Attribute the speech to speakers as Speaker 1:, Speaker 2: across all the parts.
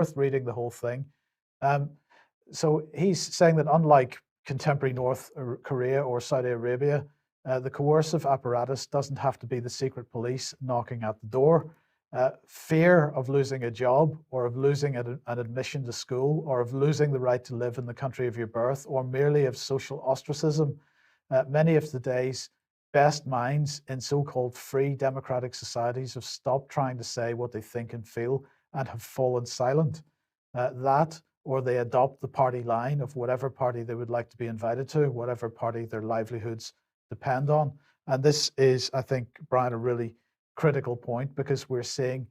Speaker 1: worth reading the whole thing. So he's saying that unlike contemporary North Korea or Saudi Arabia, the coercive apparatus doesn't have to be the secret police knocking at the door. Fear of losing a job, or of losing an admission to school, or of losing the right to live in the country of your birth, or merely of social ostracism. Many of today's best minds in so-called free democratic societies have stopped trying to say what they think and feel and have fallen silent. That, or they adopt the party line of whatever party they would like to be invited to, whatever party their livelihoods depend on. And this is, I think, Brian, a really critical point, because we're seeing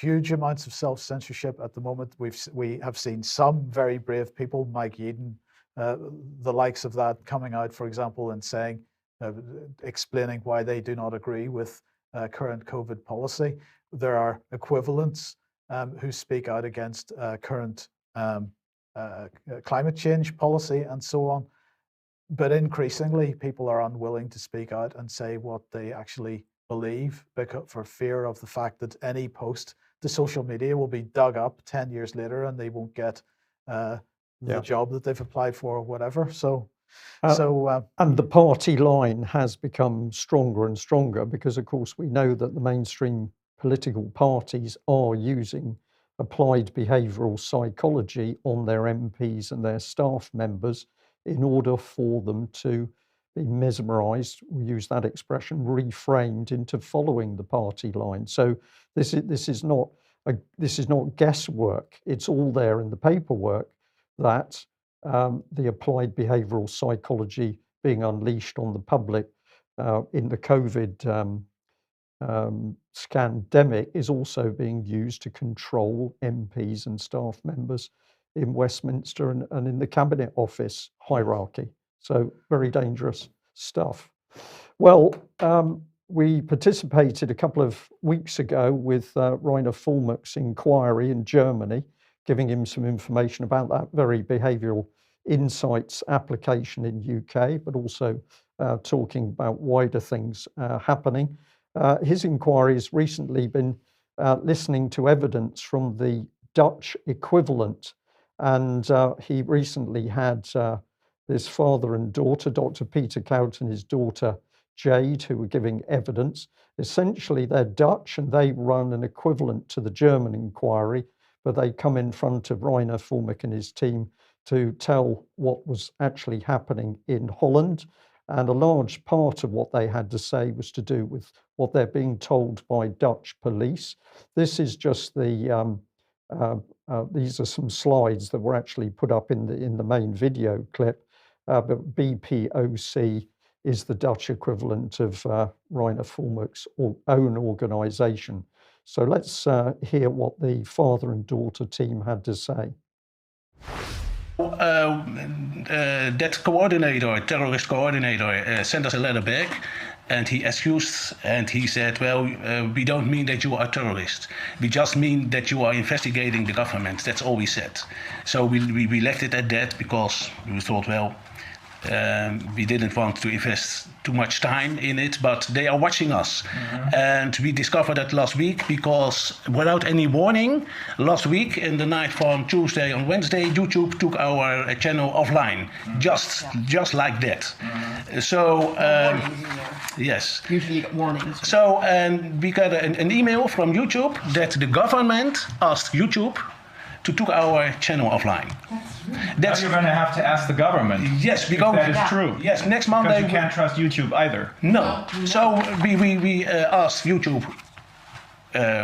Speaker 1: huge amounts of self-censorship at the moment. We have seen some very brave people, Mike Yeadon, the likes of that, coming out, for example, and saying, explaining why they do not agree with current COVID policy. There are equivalents who speak out against current climate change policy and so on. But increasingly, people are unwilling to speak out and say what they actually believe, because for fear of the fact that any post to social media will be dug up 10 years later and they won't get the job that they've applied for or whatever.
Speaker 2: And the party line has become stronger and stronger, because of course we know that the mainstream political parties are using applied behavioural psychology on their MPs and their staff members in order for them to be mesmerised, we use that expression, reframed into following the party line. So this is not guesswork. It's all there in the paperwork that the applied behavioural psychology being unleashed on the public in the COVID scandemic is also being used to control MPs and staff members in Westminster and in the Cabinet Office hierarchy. So very dangerous stuff. Well, we participated a couple of weeks ago with Rainer Fulmach's inquiry in Germany, giving him some information about that very behavioural insights application in UK, but also talking about wider things happening. His inquiry has recently been listening to evidence from the Dutch equivalent, and he recently had this father and daughter, Dr. Peter Kout and his daughter Jade, who were giving evidence. Essentially, they're Dutch and they run an equivalent to the German inquiry, but they come in front of Rainer Fulmach and his team to tell what was actually happening in Holland. And a large part of what they had to say was to do with what they're being told by Dutch police. This is just the, these are some slides that were actually put up in the main video clip. But BPOC is the Dutch equivalent of Rainer Fulmach's own organisation. So let's hear what the father and daughter team had to say.
Speaker 3: That coordinator, terrorist coordinator, sent us a letter back, and he excused and he said, well, we don't mean that you are a terrorist. We just mean that you are investigating the government. That's all we said. So we left it at that, because we thought, well, we didn't want to invest too much time in it, but they are watching us. Mm-hmm. And we discovered that last week, because without any warning, last week in the night from Tuesday on Wednesday, YouTube took our channel offline, mm-hmm. just like that. Mm-hmm. So, yes.
Speaker 4: Usually you get warnings.
Speaker 3: So, and we got an email from YouTube that the government asked YouTube to took our channel offline.
Speaker 5: Now you're going to have to ask the government.
Speaker 3: Yes, because
Speaker 5: that is true.
Speaker 3: Yes, next Monday.
Speaker 5: Because you can't trust YouTube either.
Speaker 3: No. So we asked YouTube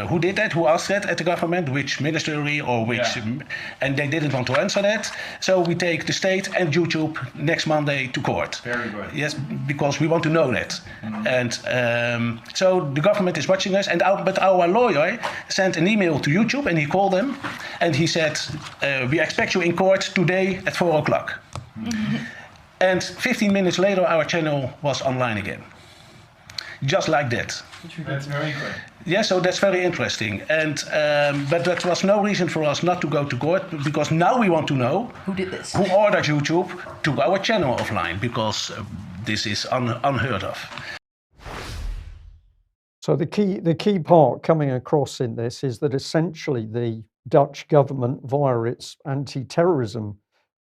Speaker 3: who did that, who asked that at the government, which ministry or which, and they didn't want to answer that. So we take the state and YouTube next Monday to court.
Speaker 5: Very good.
Speaker 3: Yes, because we want to know that. Mm-hmm. And so the government is watching us, but our lawyer sent an email to YouTube and he called them and he said, we expect you in court today at 4 o'clock. Mm-hmm. And 15 minutes later, our channel was online again. Just like that.
Speaker 5: That's very good.
Speaker 3: Yeah, so that's very interesting. And but that was no reason for us not to go to court, because now we want to know
Speaker 4: who did this,
Speaker 3: who ordered YouTube to our channel offline, because this is unheard of.
Speaker 2: So the key part coming across in this is that essentially the Dutch government, via its anti-terrorism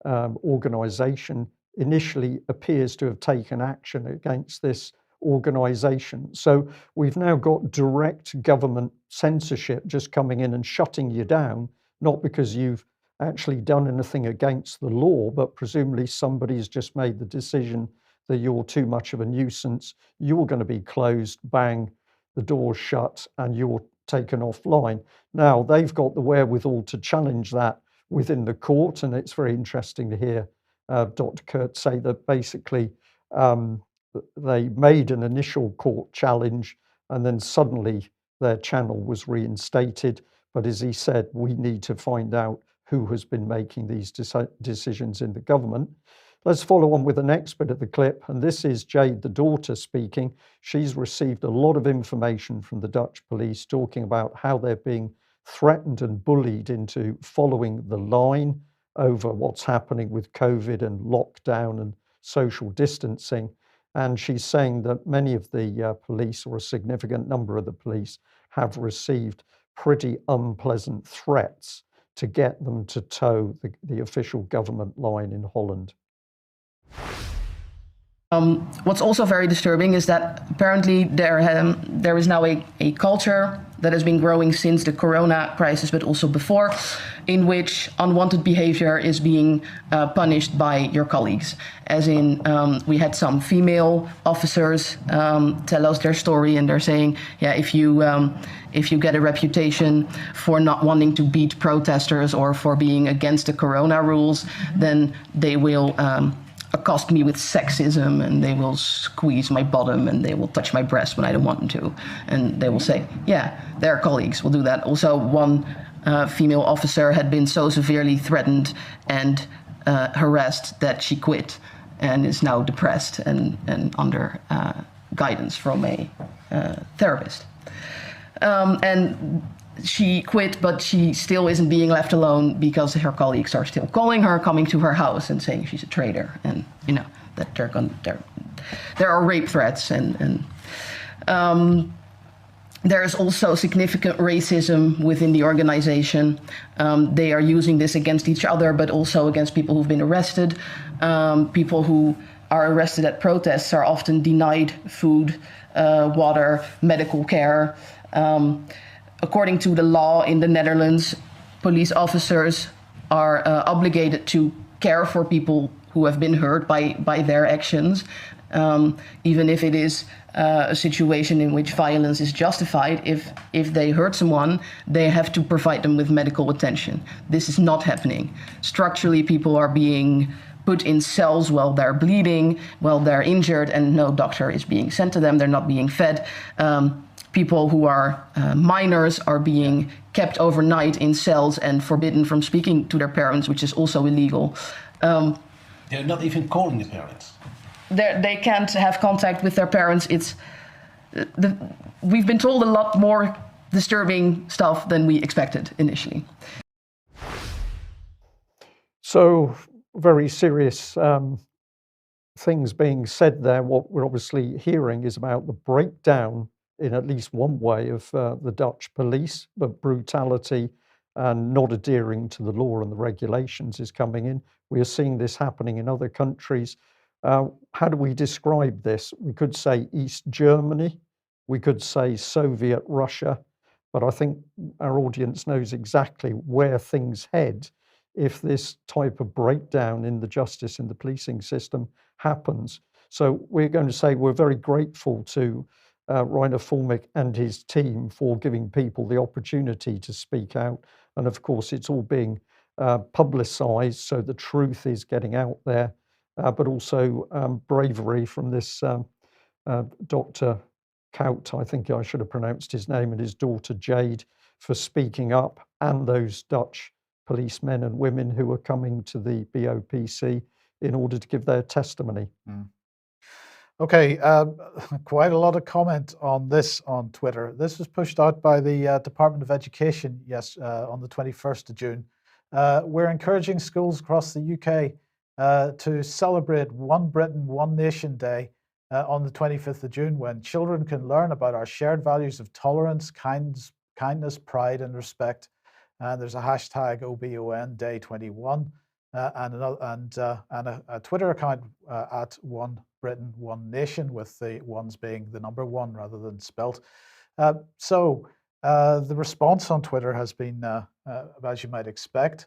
Speaker 2: organisation, initially appears to have taken action against this organisation. So we've now got direct government censorship just coming in and shutting you down, not because you've actually done anything against the law, but presumably somebody's just made the decision that you're too much of a nuisance, you're going to be closed, bang, the door's shut, and you're taken offline. Now, they've got the wherewithal to challenge that within the court, and it's very interesting to hear Dr. Kurt say that basically they made an initial court challenge and then suddenly their channel was reinstated. But as he said, we need to find out who has been making these decisions in the government. Let's follow on with the next bit of the clip. And this is Jade, the daughter, speaking. She's received a lot of information from the Dutch police talking about how they're being threatened and bullied into following the line over what's happening with COVID and lockdown and social distancing. And she's saying that many of the police, or a significant number of the police, have received pretty unpleasant threats to get them to toe the official government line in Holland.
Speaker 4: What's also very disturbing is that apparently there is now a culture that has been growing since the corona crisis, but also before, in which unwanted behavior is being punished by your colleagues. As in, we had some female officers tell us their story, and they're saying, yeah, if you get a reputation for not wanting to beat protesters or for being against the corona rules, then they will accost me with sexism, and they will squeeze my bottom, and they will touch my breast when I don't want them to. And they will say, yeah, their colleagues will do that. Also, one female officer had been so severely threatened and harassed that she quit and is now depressed and under guidance from a therapist. And she quit, but she still isn't being left alone because her colleagues are still calling her, coming to her house and saying she's a traitor, and you know that there are rape threats, and there is also significant racism within the organization. They are using this against each other, but also against people who've been arrested. People who are arrested at protests are often denied food, water, medical care. According to the law in the Netherlands, police officers are obligated to care for people who have been hurt by their actions, even if it is a situation in which violence is justified. If they hurt someone, they have to provide them with medical attention. This is not happening. Structurally, people are being put in cells while they're bleeding, while they're injured, and no doctor is being sent to them. They're not being fed. People who are minors are being kept overnight in cells and forbidden from speaking to their parents, which is also illegal.
Speaker 3: They're not even calling the parents.
Speaker 4: They can't have contact with their parents. We've been told a lot more disturbing stuff than we expected initially.
Speaker 2: So very serious things being said there. What we're obviously hearing is about the breakdown in at least one way of the Dutch police, but brutality and not adhering to the law and the regulations is coming in. We are seeing this happening in other countries. How do we describe this? We could say East Germany, we could say Soviet Russia, but I think our audience knows exactly where things head if this type of breakdown in the justice and the policing system happens. So we're going to say we're very grateful to Reiner Fulmick and his team for giving people the opportunity to speak out. And of course, it's all being publicized, so the truth is getting out there, but also bravery from this Dr. Kout, I think I should have pronounced his name, and his daughter Jade for speaking up, and those Dutch policemen and women who are coming to the BOPC in order to give their testimony.
Speaker 1: Okay, quite a lot of comment on this on Twitter. This was pushed out by the Department of Education on the 21st of June. We're encouraging schools across the UK to celebrate One Britain, One Nation Day on the 25th of June, when children can learn about our shared values of tolerance, kindness, pride, and respect. and there's a hashtag OBON Day 21, and a Twitter account at One Britain, One Nation, with the ones being the number one rather than spelt. So the response on Twitter has been, as you might expect,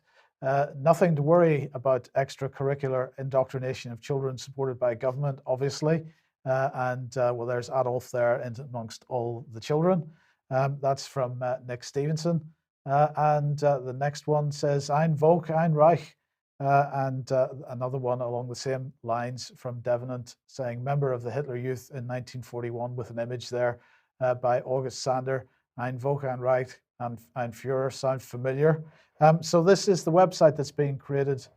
Speaker 1: nothing to worry about extracurricular indoctrination of children supported by government, obviously. Well, there's Adolf there amongst all the children. That's from Nick Stevenson. The next one says, Ein Volk, ein Reich. Another one along the same lines from Devenant saying, member of the Hitler Youth in 1941, with an image there by August Sander. Ein Volk, ein Reich, and Ein Führer sound familiar. So this is the website that's being created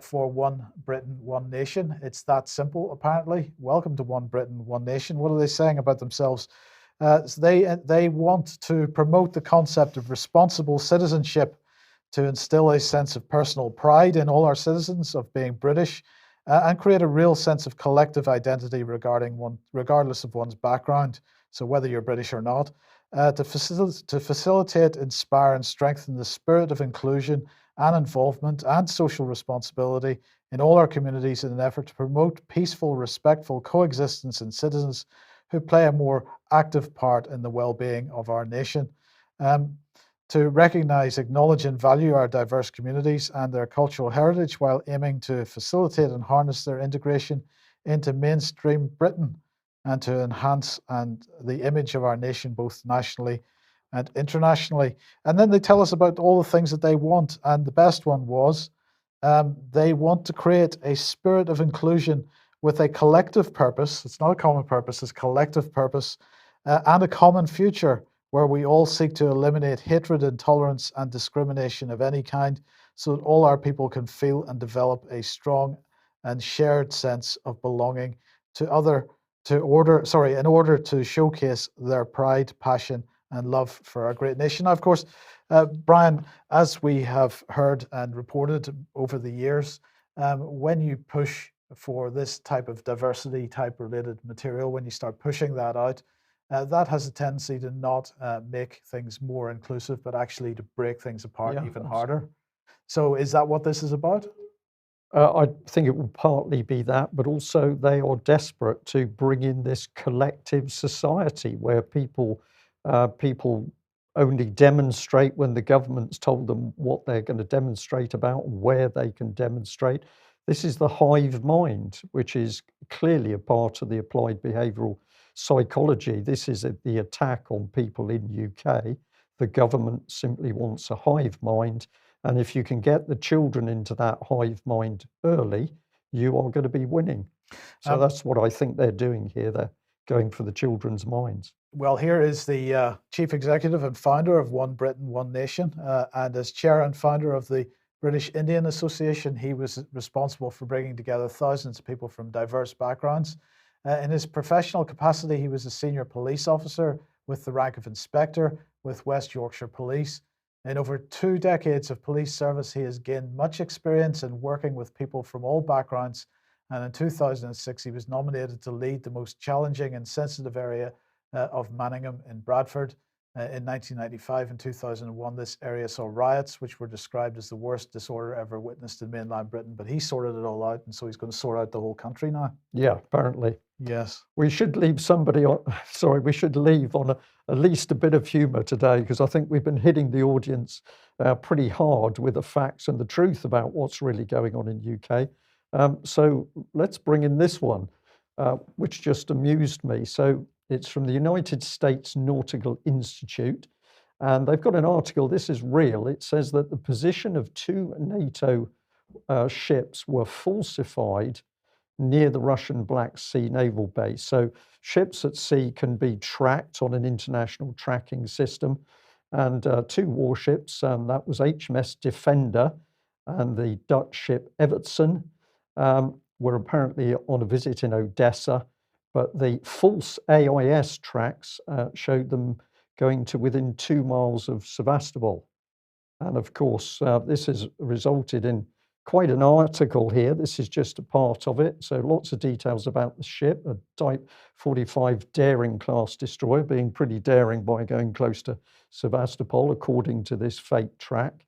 Speaker 1: for One Britain, One Nation. It's that simple, apparently. Welcome to One Britain, One Nation. What are they saying about themselves? So they want to promote the concept of responsible citizenship, to instill a sense of personal pride in all our citizens of being British, and create a real sense of collective identity regardless of one's background. So whether you're British or not, to facilitate, inspire, and strengthen the spirit of inclusion and involvement and social responsibility in all our communities in an effort to promote peaceful, respectful coexistence in citizens who play a more active part in the well-being of our nation. To recognise, acknowledge, and value our diverse communities and their cultural heritage while aiming to facilitate and harness their integration into mainstream Britain, and to enhance the image of our nation both nationally and internationally. And then they tell us about all the things that they want, and the best one was they want to create a spirit of inclusion with a collective purpose. It's not a common purpose, it's collective purpose, and a common future where we all seek to eliminate hatred, intolerance, and discrimination of any kind, so that all our people can feel and develop a strong and shared sense of belonging in order to showcase their pride, passion, and love for our great nation. Now, of course, Brian, as we have heard and reported over the years, when you push for this type of diversity type related material, when you start pushing that out, that has a tendency to not make things more inclusive, but actually to break things apart even harder. So is that what this is about?
Speaker 2: I think it will partly be that, but also they are desperate to bring in this collective society where people only demonstrate when the government's told them what they're going to demonstrate about and where they can demonstrate. This is the hive mind, which is clearly a part of the applied behavioural psychology. This is the attack on people in UK. The government simply wants a hive mind. And if you can get the children into that hive mind early, you are going to be winning. So that's what I think they're doing here. They're going for the children's minds.
Speaker 1: Well, here is the chief executive and founder of One Britain, One Nation. And as chair and founder of the British Indian Association, he was responsible for bringing together thousands of people from diverse backgrounds. In his professional capacity, he was a senior police officer with the rank of inspector with West Yorkshire Police. In over 2 decades of police service, he has gained much experience in working with people from all backgrounds. And in 2006, he was nominated to lead the most challenging and sensitive area of Manningham in Bradford. In 1995 and 2001, this area saw riots, which were described as the worst disorder ever witnessed in mainland Britain. But he sorted it all out, and so he's going to sort out the whole country now.
Speaker 2: Yeah, apparently.
Speaker 1: Yes.
Speaker 2: We should leave we should leave on at least a bit of humour today, because I think we've been hitting the audience pretty hard with the facts and the truth about what's really going on in UK. So let's bring in this one, which just amused me. So it's from the United States Nautical Institute, and they've got an article. This is real. It says that the position of 2 NATO ships were falsified near the Russian Black Sea naval base. So ships at sea can be tracked on an international tracking system, and 2 warships, that was HMS Defender and the Dutch ship Evertsen, were apparently on a visit in Odessa, but the false AIS tracks showed them going to within 2 miles of Sevastopol. And of course, this has resulted in quite an article here. This is just a part of it. So lots of details about the ship, a Type 45 daring class destroyer, being pretty daring by going close to Sevastopol, according to this fake track.